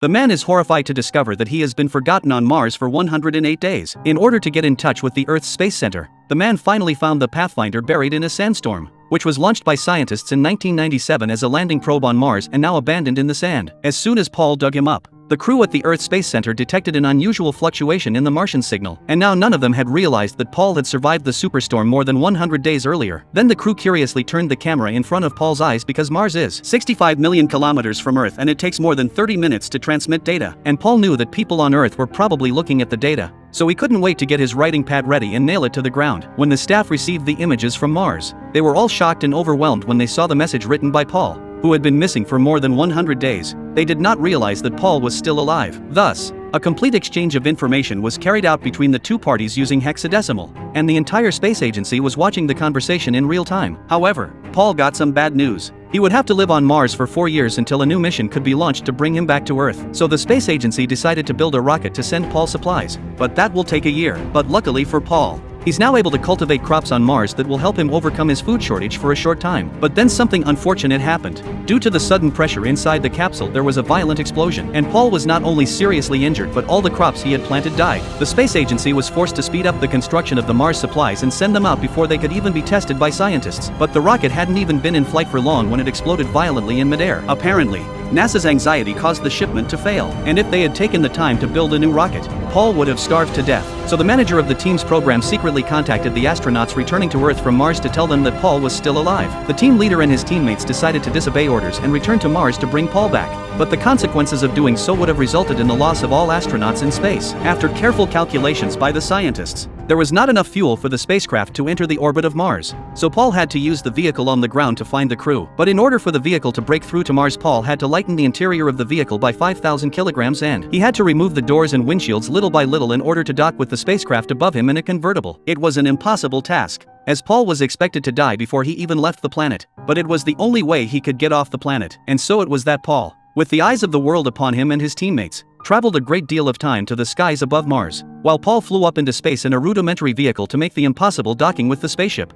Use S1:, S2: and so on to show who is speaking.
S1: The man is horrified to discover that he has been forgotten on Mars for 108 days. In order to get in touch with the Earth's Space Center, the man finally found the Pathfinder buried in a sandstorm, which was launched by scientists in 1997 as a landing probe on Mars and now abandoned in the sand. As soon as Paul dug him up, the crew at the Earth Space Center detected an unusual fluctuation in the Martian signal, and now none of them had realized that Paul had survived the superstorm more than 100 days earlier. Then the crew curiously turned the camera in front of Paul's eyes because Mars is 65 million kilometers from Earth and it takes more than 30 minutes to transmit data. And Paul knew that people on Earth were probably looking at the data, so he couldn't wait to get his writing pad ready and nail it to the ground. When the staff received the images from Mars, they were all shocked and overwhelmed when they saw the message written by Paul, who had been missing for more than 100 days. They did not realize that Paul was still alive. Thus, a complete exchange of information was carried out between the two parties using hexadecimal, and the entire space agency was watching the conversation in real time. However, Paul got some bad news. He would have to live on Mars for 4 years until a new mission could be launched to bring him back to Earth. So the space agency decided to build a rocket to send Paul supplies. But that will take a year. But luckily for Paul, he's now able to cultivate crops on Mars that will help him overcome his food shortage for a short time. But then something unfortunate happened. Due to the sudden pressure inside the capsule, there was a violent explosion, and Paul was not only seriously injured but all the crops he had planted died. The space agency was forced to speed up the construction of the Mars supplies and send them out before they could even be tested by scientists. But the rocket hadn't even been in flight for long when it exploded violently in midair. Apparently, NASA's anxiety caused the shipment to fail, and if they had taken the time to build a new rocket, Paul would have starved to death. So the manager of the team's program secretly contacted the astronauts returning to Earth from Mars to tell them that Paul was still alive. The team leader and his teammates decided to disobey orders and return to Mars to bring Paul back. But the consequences of doing so would have resulted in the loss of all astronauts in space. After careful calculations by the scientists, there was not enough fuel for the spacecraft to enter the orbit of Mars. So Paul had to use the vehicle on the ground to find the crew. But in order for the vehicle to break through to Mars, Paul had to lighten the interior of the vehicle by 5,000 kilograms and he had to remove the doors and windshields little by little in order to dock with the spacecraft above him in a convertible. It was an impossible task, as Paul was expected to die before he even left the planet. But it was the only way he could get off the planet. And so it was that Paul, with the eyes of the world upon him and his teammates, traveled a great deal of time to the skies above Mars, while Paul flew up into space in a rudimentary vehicle to make the impossible docking with the spaceship.